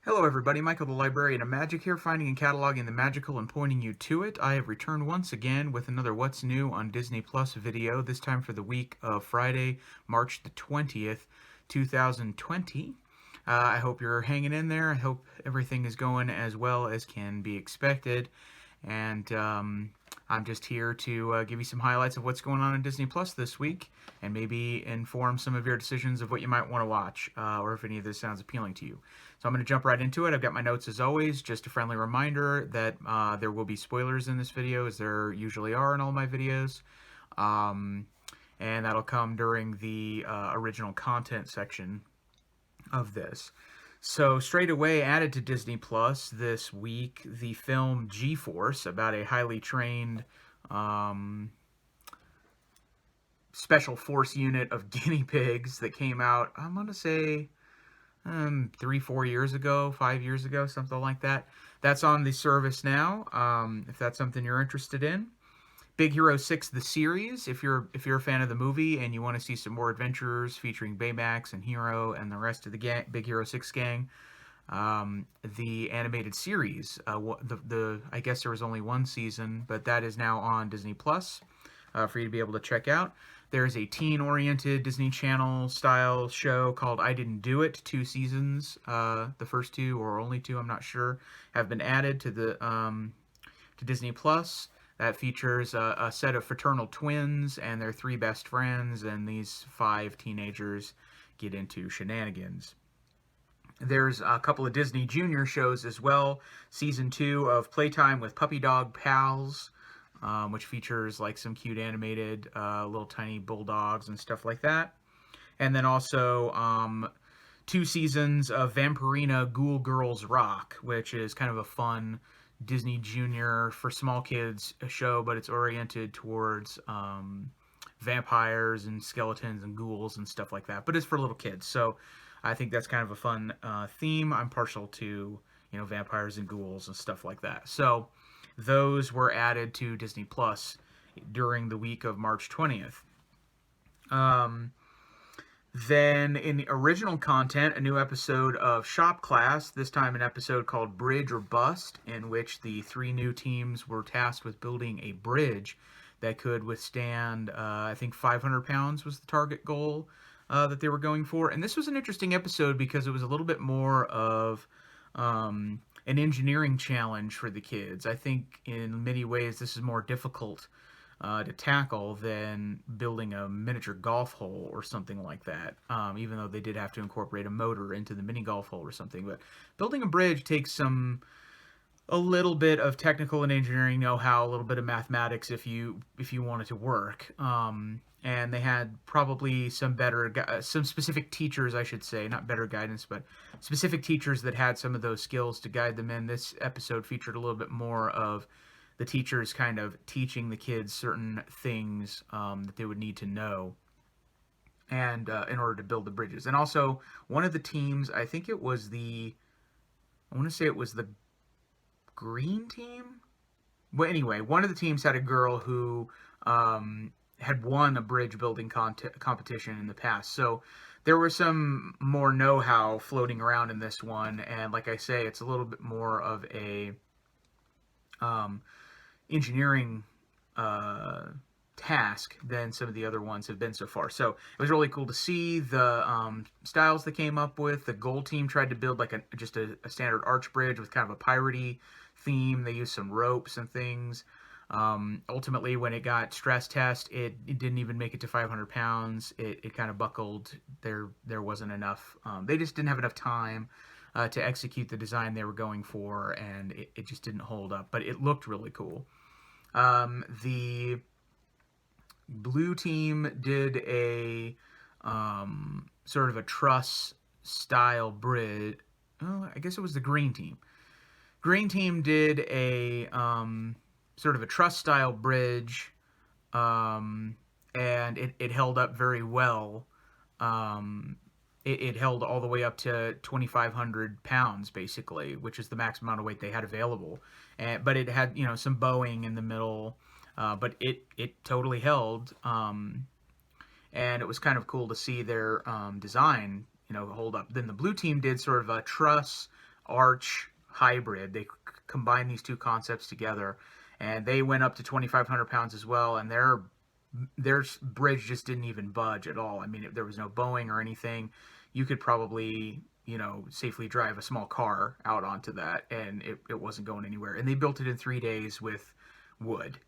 Hello everybody, Michael the Librarian of Magic here, finding and cataloging the magical and pointing you to it. I have returned once again with another What's New on Disney Plus video, this time for the week of Friday, March the 20th, 2020. I hope you're hanging in there. I hope everything is going as well as can be expected. And I'm just here to give you some highlights of what's going on in Disney Plus this week, and maybe inform some of your decisions of what you might want to watch, or if any of this sounds appealing to you. So I'm going to jump right into it. I've got my notes as always. Just a friendly reminder that there will be spoilers in this video, as there usually are in all my videos. And that'll come during the original content section of this. So straight away added to Disney Plus this week, the film G-Force, about a highly trained special force unit of guinea pigs that came out, I'm going to say 3-4 years ago, 5 years ago, something like that. That's on the service now, if that's something you're interested in. Big Hero 6 the series, if you're a fan of the movie and you want to see some more adventures featuring Baymax and Hero and the rest of the gang, Big Hero 6 gang, the animated series, I guess there was only one season, but that is now on Disney Plus for you to be able to check out. There's a teen-oriented Disney Channel style show called I Didn't Do It. 2 seasons, the first 2 or only 2, I'm not sure, have been added to the to Disney Plus. That features a set of fraternal twins and their 3 best friends, and these 5 teenagers get into shenanigans. There's a couple of Disney Junior shows as well. Season 2 of Playtime with Puppy Dog Pals, which features like some cute animated little tiny bulldogs and stuff like that. And then also 2 seasons of Vampirina Ghoul Girls Rock, which is kind of a fun Disney Junior for small kids show, but it's oriented towards vampires and skeletons and ghouls and stuff like that. But it's for little kids, so I think that's kind of a fun theme. I'm partial to vampires and ghouls and stuff like that. So those were added to Disney Plus during the week of March 20th. Then in the original content, a new episode of Shop Class, this time an episode called Bridge or Bust, in which the 3 new teams were tasked with building a bridge that could withstand, I think 500 pounds was the target goal that they were going for. And this was an interesting episode because it was a little bit more of an engineering challenge for the kids. I think in many ways this is more difficult to tackle than building a miniature golf hole or something like that, even though they did have to incorporate a motor into the mini golf hole or something. But building a bridge takes a little bit of technical and engineering know-how, a little bit of mathematics if you want it to work. And they had probably some specific teachers, I should say, not better guidance, but specific teachers that had some of those skills to guide them in. This episode featured a little bit more of the teachers kind of teaching the kids certain things that they would need to know and in order to build the bridges. And also, one of the teams, I want to say it was the green team? Well, anyway, one of the teams had a girl who had won a bridge building competition in the past. So there was some more know-how floating around in this one. And like I say, it's a little bit more of a engineering task than some of the other ones have been so far. So it was really cool to see the styles they came up with. The gold team tried to build like just a standard arch bridge with kind of a piratey theme. They used some ropes and things. Ultimately, when it got stress test, it didn't even make it to 500 pounds. It kind of buckled. There wasn't enough. They just didn't have enough time to execute the design they were going for, and it just didn't hold up. But it looked really cool. The blue team did a sort of a truss style bridge. Oh, I guess it was the green team. Green team did a sort of a truss style bridge, and it held up very well. It held all the way up to 2,500 pounds, basically, which is the max amount of weight they had available. But it had, some bowing in the middle, but it totally held. And it was kind of cool to see their design, hold up. Then the blue team did sort of a truss arch hybrid. They combined these two concepts together, and they went up to 2,500 pounds as well, and their bridge just didn't even budge at all. I mean, there was no bowing or anything. You could probably, safely drive a small car out onto that, and it wasn't going anywhere. And they built it in 3 days with wood.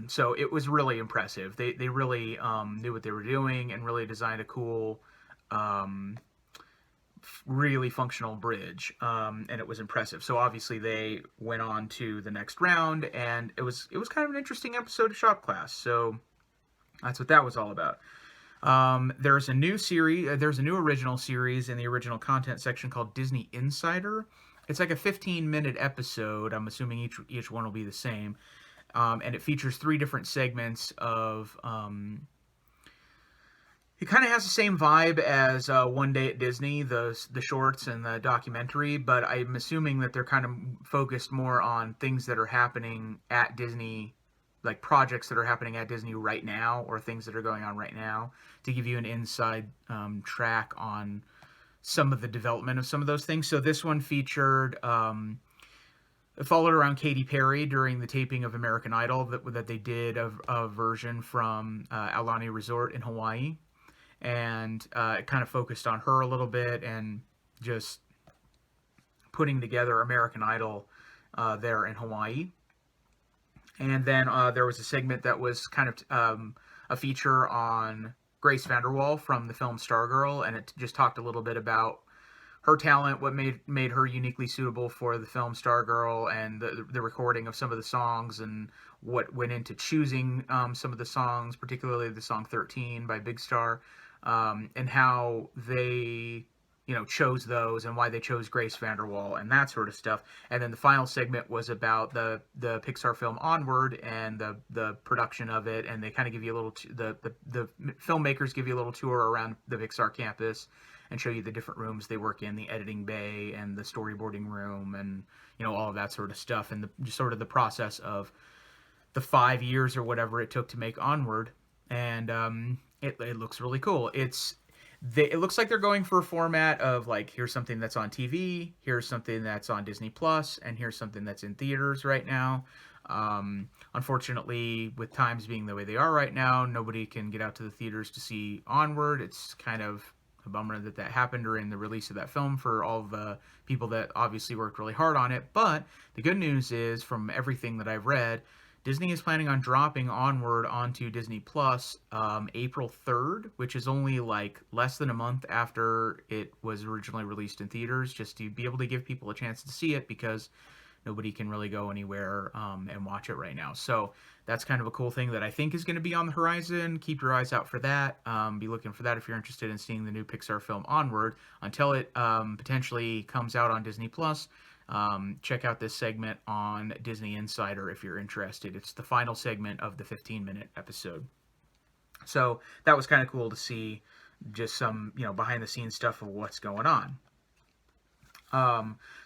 So it was really impressive. They really knew what they were doing and really designed a cool, really functional bridge, and it was impressive. So obviously they went on to the next round, and it was kind of an interesting episode of Shop Class. So that's what that was all about. There's a new series. There's a new original series in the original content section called Disney Insider. It's like a 15-minute episode. I'm assuming each one will be the same, and it features 3 different segments of. It kind of has the same vibe as One Day at Disney, the shorts and the documentary, but I'm assuming that they're kind of focused more on things that are happening at Disney, like projects that are happening at Disney right now, or things that are going on right now, to give you an inside track on some of the development of some of those things. So this one featured, it followed around Katy Perry during the taping of American Idol that they did a version from Aulani Resort in Hawaii. And it kind of focused on her a little bit and just putting together American Idol there in Hawaii. And then there was a segment that was kind of a feature on Grace VanderWaal from the film Stargirl, and it just talked a little bit about her talent, what made her uniquely suitable for the film Stargirl, and the recording of some of the songs, and what went into choosing some of the songs, particularly the song 13 by Big Star. And how they, chose those, and why they chose Grace VanderWaal, and that sort of stuff. And then the final segment was about the Pixar film Onward and the production of it, and they kind of give you a little the filmmakers give you a little tour around the Pixar campus and show you the different rooms they work in, the editing bay and the storyboarding room, and all of that sort of stuff, and just sort of the process of the 5 years or whatever it took to make Onward. And it looks really cool. It looks like they're going for a format of, like, here's something that's on TV, here's something that's on Disney Plus, and here's something that's in theaters right now. Unfortunately, with times being the way they are right now, nobody can get out to the theaters to see Onward. It's kind of a bummer that happened during the release of that film for all the people that obviously worked really hard on it. But the good news is, from everything that I've read, Disney is planning on dropping Onward onto Disney Plus April 3rd, which is only like less than a month after it was originally released in theaters, just to be able to give people a chance to see it, because nobody can really go anywhere and watch it right now. So that's kind of a cool thing that I think is going to be on the horizon. Keep your eyes out for that. Be looking for that if you're interested in seeing the new Pixar film Onward. Until it potentially comes out on Disney Plus, check out this segment on Disney Insider if you're interested. It's the final segment of the 15-minute episode. So that was kind of cool to see, just some, behind the scenes stuff of what's going on.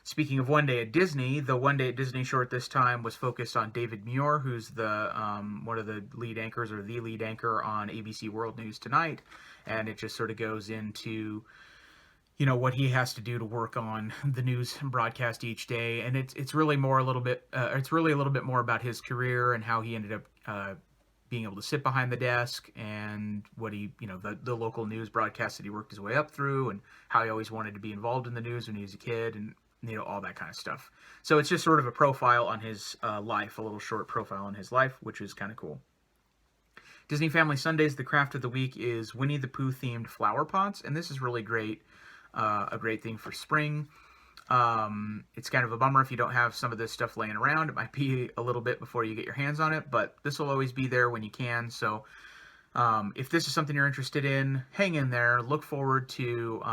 Speaking of One Day at Disney, the One Day at Disney short this time was focused on David Muir, who's the one of the lead anchors, or the lead anchor on ABC World News Tonight, and it just sort of goes into what he has to do to work on the news broadcast each day, and it's really a little bit more about his career and how he ended up being able to sit behind the desk, and what he, the local news broadcasts that he worked his way up through, and how he always wanted to be involved in the news when he was a kid, and all that kind of stuff. So it's just sort of a profile on his life, a little short profile on his life, which is kind of cool. Disney Family Sundays, the craft of the week is Winnie the Pooh themed flower pots, and this is really great. A great thing for spring. It's kind of a bummer if you don't have some of this stuff laying around. It might be a little bit before you get your hands on it, but this will always be there when you can. So if this is something you're interested in, hang in there. Look forward to,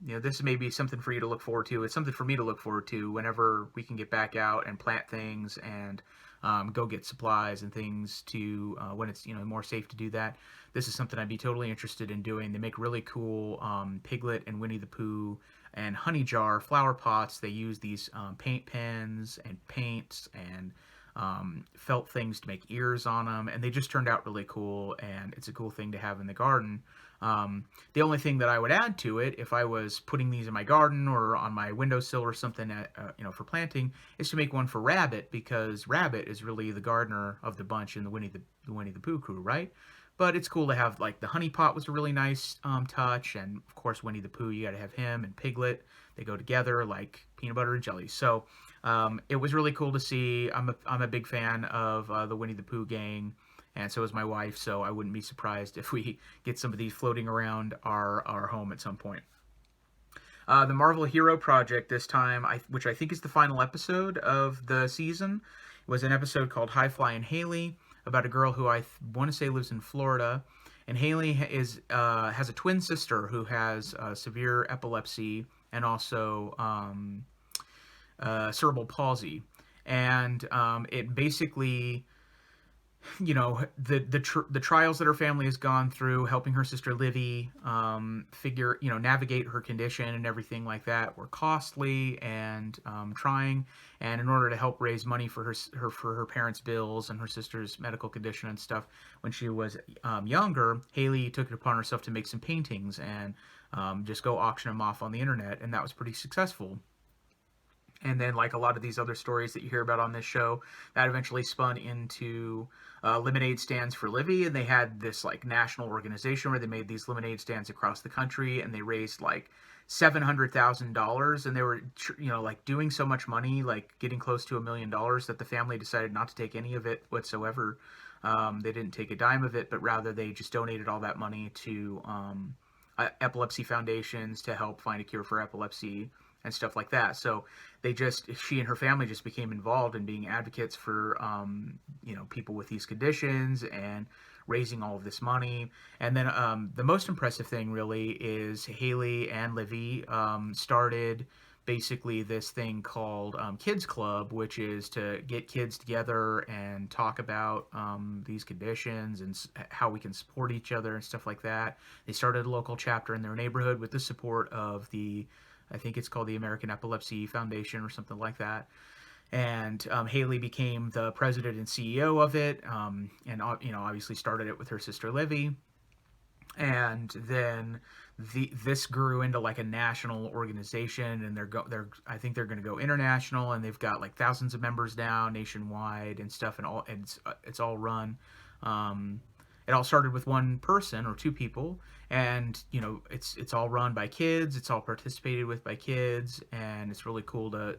this may be something for you to look forward to. It's something for me to look forward to whenever we can get back out and plant things and go get supplies and things to when it's more safe to do that. This is something I'd be totally interested in doing. They make really cool Piglet and Winnie the Pooh and Honey Jar flower pots. They use these paint pens and paints and felt things to make ears on them, and they just turned out really cool, and it's a cool thing to have in the garden The only thing that I would add to it, if I was putting these in my garden or on my windowsill or something, for planting, is to make one for Rabbit, because Rabbit is really the gardener of the bunch in the Winnie the Pooh crew, right? But it's cool to have, like, the honey pot was a really nice touch, and of course Winnie the Pooh, you got to have him and Piglet. They go together like peanut butter and jelly. So it was really cool to see. I'm a big fan of the Winnie the Pooh gang, and so is my wife. So I wouldn't be surprised if we get some of these floating around our home at some point. The Marvel Hero Project this time, which I think is the final episode of the season, was an episode called High Flying Haley, about a girl who I want to say lives in Florida. And Haley has a twin sister who has severe epilepsy and also cerebral palsy. And it basically, the trials that her family has gone through, helping her sister Livy navigate her condition and everything like that, were costly and trying. And in order to help raise money for her parents' bills and her sister's medical condition and stuff, when she was younger, Haley took it upon herself to make some paintings and just go auction them off on the internet, and that was pretty successful. And then, like a lot of these other stories that you hear about on this show, that eventually spun into lemonade stands for Livy, and they had this like national organization where they made these lemonade stands across the country, and they raised like $700,000, and they were like doing so much money, like getting close to $1 million, that the family decided not to take any of it whatsoever. They didn't take a dime of it, but rather they just donated all that money to epilepsy foundations to help find a cure for epilepsy and stuff like that. So she and her family just became involved in being advocates for, people with these conditions and raising all of this money. And then the most impressive thing really is Haley and Livy started basically this thing called Kids Club, which is to get kids together and talk about these conditions and how we can support each other and stuff like that. They started a local chapter in their neighborhood with the support of I think it's called the American Epilepsy Foundation or something like that. And Haley became the president and CEO of it, and obviously started it with her sister Livy. And then this grew into like a national organization, and I think they're going to go international, and they've got like thousands of members now nationwide and stuff, and it's all run. It all started with one person or two people, and it's all run by kids. It's all participated with by kids, and it's really cool to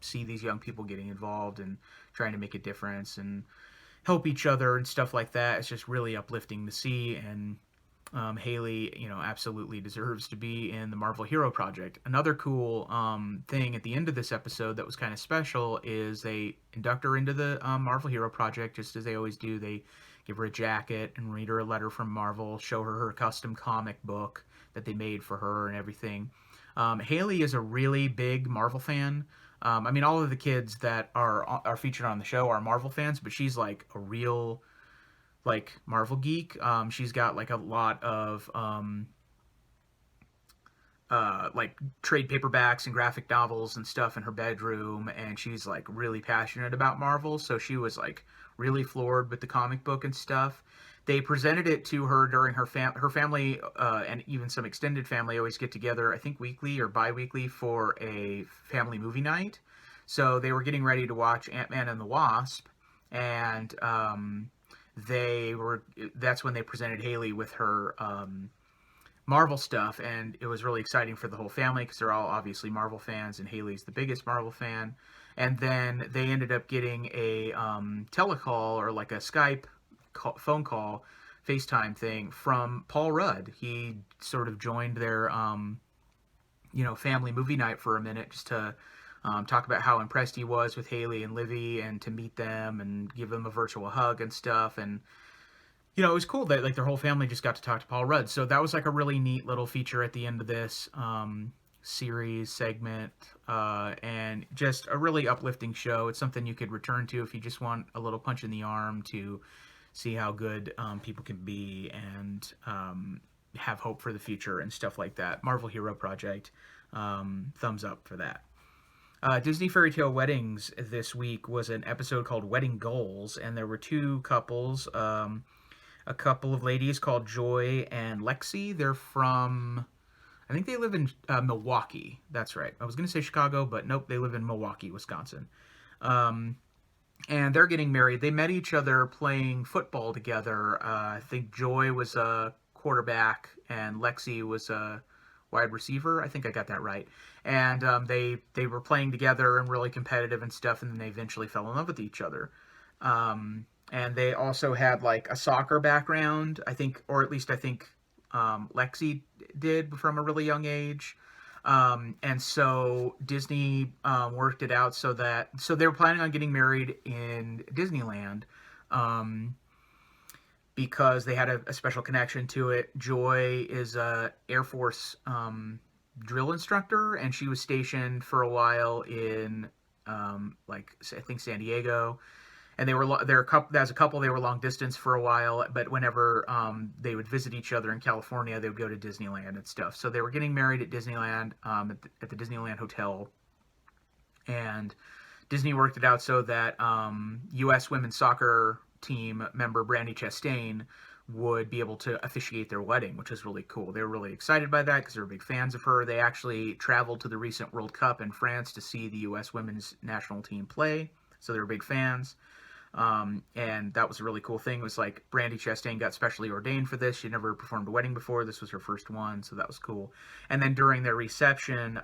see these young people getting involved and trying to make a difference and help each other and stuff like that. It's just really uplifting to see, and Haley, absolutely deserves to be in the Marvel Hero Project. Another cool thing at the end of this episode that was kind of special is they induct her into the Marvel Hero Project, just as they always do. They give her a jacket and read her a letter from Marvel, show her custom comic book that they made for her and everything. Haley is a really big Marvel fan. All of the kids that are featured on the show are Marvel fans, but she's like a real like Marvel geek. She's got like a lot of like trade paperbacks and graphic novels and stuff in her bedroom, and she's like really passionate about Marvel. So she was like really floored with the comic book and stuff. They presented it to her during her family, and even some extended family always get together, I think weekly or bi-weekly, for a family movie night. So they were getting ready to watch Ant-Man and the Wasp, and that's when they presented Haley with her Marvel stuff, and it was really exciting for the whole family because they're all obviously Marvel fans, and Haley's the biggest Marvel fan. And then they ended up getting a telecall, or like a Skype phone call, FaceTime thing, from Paul Rudd. He sort of joined their family movie night for a minute, just to talk about how impressed he was with Haley and Livy, and to meet them and give them a virtual hug and stuff. And it was cool that like their whole family just got to talk to Paul Rudd. So that was like a really neat little feature at the end of this series segment, and just a really uplifting show. It's something you could return to if you just want a little punch in the arm to see how good people can be, and have hope for the future and stuff like that. Marvel Hero Project, thumbs up for that. Disney Fairy Tale Weddings this week was an episode called Wedding Goals, and there were two couples. a couple of ladies called Joy and Lexi. They're from, I think they live in Milwaukee. That's right. I was going to say Chicago, but nope, they live in Milwaukee, Wisconsin. Um, and they're getting married. They met each other playing football together. I think Joy was a quarterback and Lexi was a wide receiver. I think I got that right. And they were playing together and really competitive and stuff. And then they eventually fell in love with each other. And they also had like a soccer background, I think, or at least I think Lexi did from a really young age. And so Disney worked it out so they were planning on getting married in Disneyland because they had a special connection to it. Joy is a Air Force drill instructor, and she was stationed for a while in like I think San Diego, and they're a couple. As a couple, they were long distance for a while. But whenever they would visit each other in California, they would go to Disneyland and stuff. So they were getting married at Disneyland at the Disneyland Hotel, and Disney worked it out so that U.S. women's soccer team member Brandi Chastain would be able to officiate their wedding, which is really cool. They were really excited by that because they were big fans of her. They actually traveled to the recent World Cup in France to see the U.S. women's national team play, so they were big fans. And that was a really cool thing. It was like Brandi Chastain got specially ordained for this. She never performed a wedding before. This was her first one, so that was cool. And then during their reception,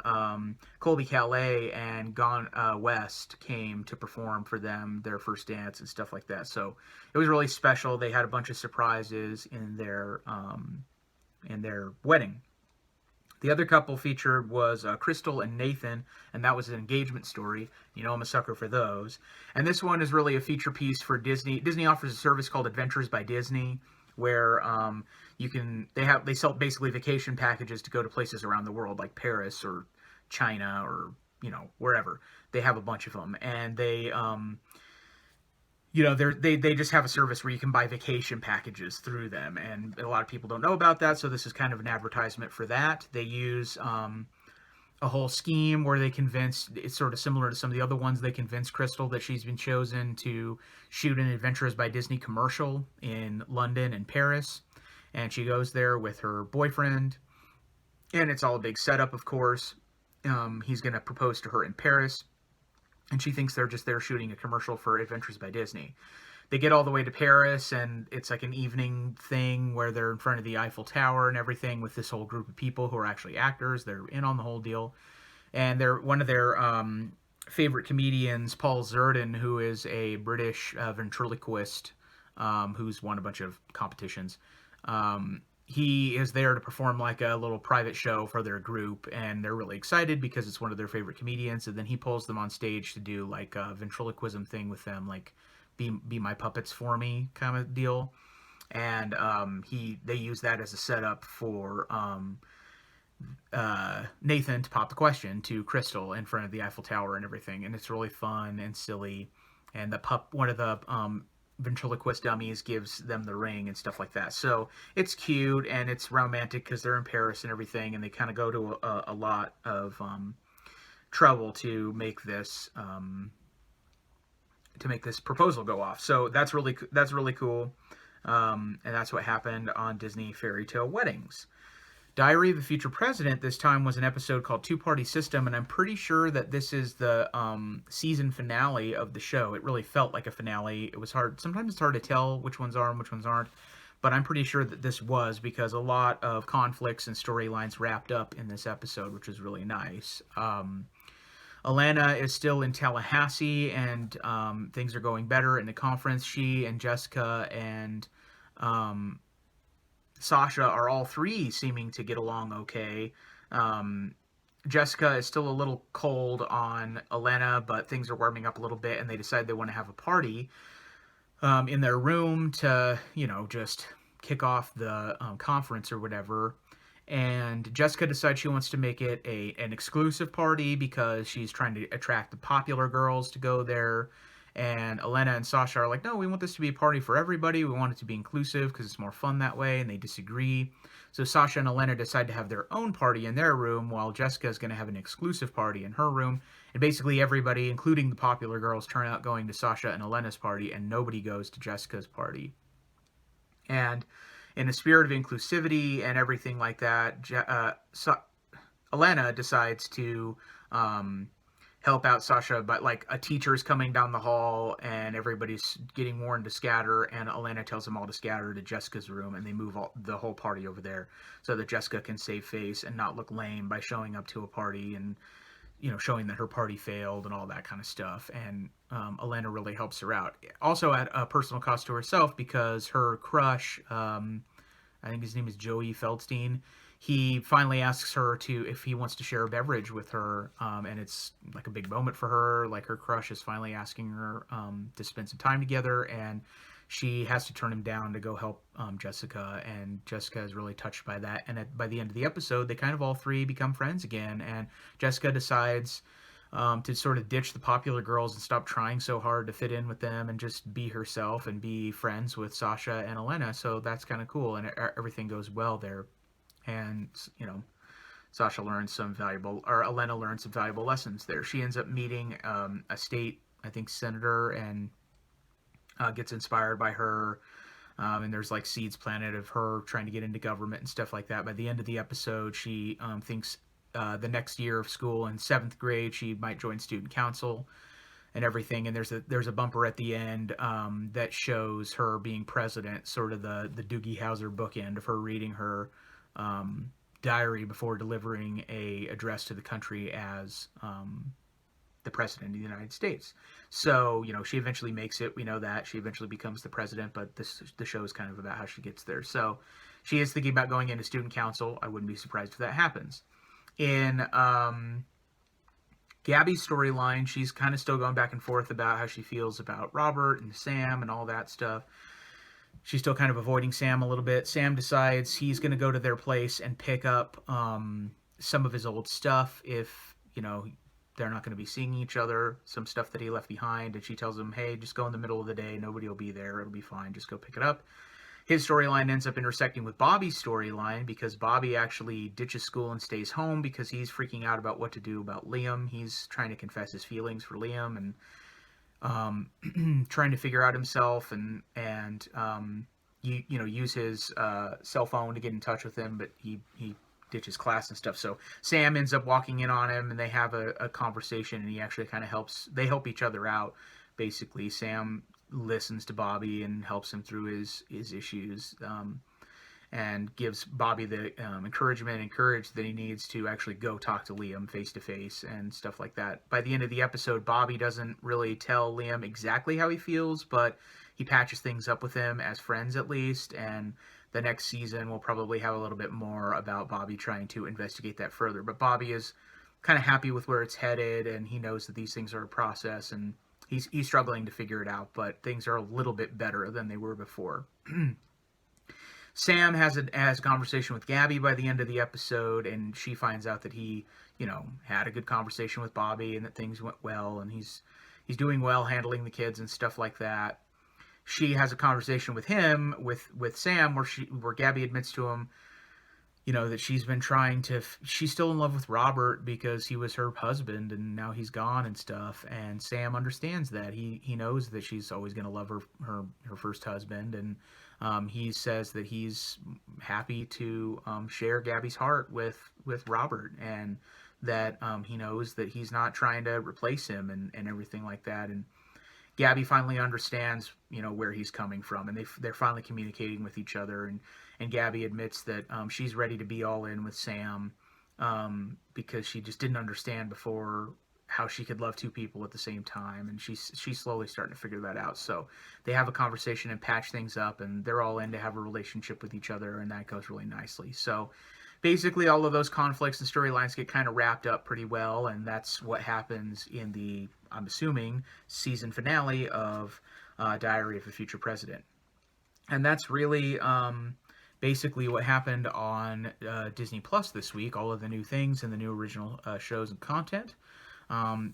Colby Calais and Gone West came to perform for them, their first dance and stuff like that. So it was really special. They had a bunch of surprises in their wedding. The other couple featured was Crystal and Nathan, and that was an engagement story. You know I'm a sucker for those. And this one is really a feature piece for Disney. Disney offers a service called Adventures by Disney, where they sell basically vacation packages to go to places around the world, like Paris or China or wherever. They have a bunch of them, and they they just have a service where you can buy vacation packages through them, and a lot of people don't know about that, so this is kind of an advertisement for that. They use a whole scheme where they convince, it's sort of similar to some of the other ones, they convince Crystal that she's been chosen to shoot an Adventures by Disney commercial in London and Paris, and she goes there with her boyfriend, and it's all a big setup, of course. He's going to propose to her in Paris, and she thinks they're just there shooting a commercial for Adventures by Disney. They get all the way to Paris, and it's like an evening thing where they're in front of the Eiffel Tower and everything with this whole group of people who are actually actors. They're in on the whole deal. And one of their favorite comedians, Paul Zerdin, who is a British ventriloquist who's won a bunch of competitions, he is there to perform like a little private show for their group, and they're really excited because it's one of their favorite comedians. And then he pulls them on stage to do like a ventriloquism thing with them, like be my puppets for me kind of deal. And they use that as a setup for Nathan to pop the question to Crystal in front of the Eiffel Tower and everything. And it's really fun and silly. And one of the ventriloquist dummies gives them the ring and stuff like that. So it's cute and it's romantic because they're in Paris and everything, and they kind of go to a lot of trouble to make this proposal go off. So that's really cool, and that's what happened on Disney Fairy Tale Weddings. Diary of a Future President this time was an episode called Two Party System, and I'm pretty sure that this is the season finale of the show. It really felt like a finale. It was hard. Sometimes it's hard to tell which ones are and which ones aren't, but I'm pretty sure that this was, because a lot of conflicts and storylines wrapped up in this episode, which is really nice. Alana is still in Tallahassee, and things are going better in the conference. She and Jessica and Sasha are all three seeming to get along okay. Jessica is still a little cold on Alana, but things are warming up a little bit, and they decide they want to have a party in their room to, just kick off the conference or whatever. And Jessica decides she wants to make it an exclusive party because she's trying to attract the popular girls to go there. And Alana and Sasha are like, no, we want this to be a party for everybody. We want it to be inclusive because it's more fun that way, and they disagree. So Sasha and Alana decide to have their own party in their room, while Jessica is going to have an exclusive party in her room. And basically everybody, including the popular girls, turn out going to Sasha and Alana's party, and nobody goes to Jessica's party. And in a spirit of inclusivity and everything like that, Elena decides to um, help out Sasha, but like a teacher's coming down the hall and everybody's getting warned to scatter, and Elena tells them all to scatter to Jessica's room, and they move the whole party over there so that Jessica can save face and not look lame by showing up to a party and showing that her party failed and all that kind of stuff. And Elena really helps her out. Also at a personal cost to herself because her crush, I think his name is Joey Feldstein. He finally asks her if he wants to share a beverage with her, and it's like a big moment for her. Like her crush is finally asking her to spend some time together, and she has to turn him down to go help Jessica, and Jessica is really touched by that. And by the end of the episode, they kind of all three become friends again, and Jessica decides to sort of ditch the popular girls and stop trying so hard to fit in with them and just be herself and be friends with Sasha and Elena. So that's kind of cool, and everything goes well there. And Sasha learns Elena learns some valuable lessons there. She ends up meeting a state, I think, senator, and gets inspired by her. And there's like seeds planted of her trying to get into government and stuff like that. By the end of the episode, she thinks the next year of school in 7th grade, she might join student council and everything. And there's a bumper at the end that shows her being president, sort of the Doogie Howser bookend of her reading her diary before delivering a address to the country as the president of the United States. So, she eventually makes it. We know that. She eventually becomes the president, but the show is kind of about how she gets there. So she is thinking about going into student council. I wouldn't be surprised if that happens. In Gabby's storyline, she's kind of still going back and forth about how she feels about Robert and Sam and all that stuff. She's still kind of avoiding Sam a little bit. Sam decides he's going to go to their place and pick up some of his old stuff if, they're not going to be seeing each other, some stuff that he left behind. And she tells him, hey, just go in the middle of the day. Nobody will be there. It'll be fine. Just go pick it up. His storyline ends up intersecting with Bobby's storyline because Bobby actually ditches school and stays home because he's freaking out about what to do about Liam. He's trying to confess his feelings for Liam and trying to figure out himself and use his cell phone to get in touch with him, but he ditches class and stuff. So Sam ends up walking in on him and they have a conversation, and he actually kind of they help each other out. Basically, Sam listens to Bobby and helps him through his issues, and gives Bobby the encouragement and courage that he needs to actually go talk to Liam face to face and stuff like that. By the end of the episode, Bobby doesn't really tell Liam exactly how he feels, but he patches things up with him as friends at least, and the next season we'll probably have a little bit more about Bobby trying to investigate that further. But Bobby is kind of happy with where it's headed, and he knows that these things are a process, and he's struggling to figure it out, but things are a little bit better than they were before. Sam has a conversation with Gabby by the end of the episode, and she finds out that he, had a good conversation with Bobby and that things went well, and he's doing well handling the kids and stuff like that. She has a conversation with him, with Sam, where Gabby admits to him, that she's still in love with Robert because he was her husband and now he's gone and stuff. And Sam understands that. He knows that she's always going to love her first husband. And he says that he's happy to share Gabby's heart with Robert, and that he knows that he's not trying to replace him and everything like that. And Gabby finally understands, where he's coming from, and they're finally communicating with each other. And Gabby admits that she's ready to be all in with Sam because she just didn't understand before how she could love two people at the same time, and she's slowly starting to figure that out. So they have a conversation and patch things up, and they're all in to have a relationship with each other, and that goes really nicely. So basically all of those conflicts and storylines get kind of wrapped up pretty well, and that's what happens in the, I'm assuming, season finale of Diary of a Future President. And that's really basically what happened on Disney Plus this week, all of the new things and the new original shows and content.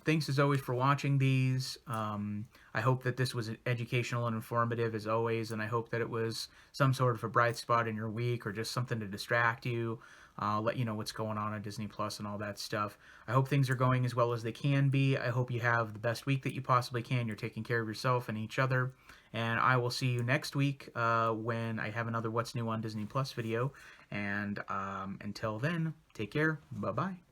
Thanks as always for watching these. I hope that this was educational and informative as always, and I hope that it was some sort of a bright spot in your week or just something to distract you. let you know what's going on Disney Plus and all that stuff. I hope things are going as well as they can be. I hope you have the best week that you possibly can. You're taking care of yourself and each other. And I will see you next week when I have another What's New on Disney Plus video. And until then, take care. Bye-bye.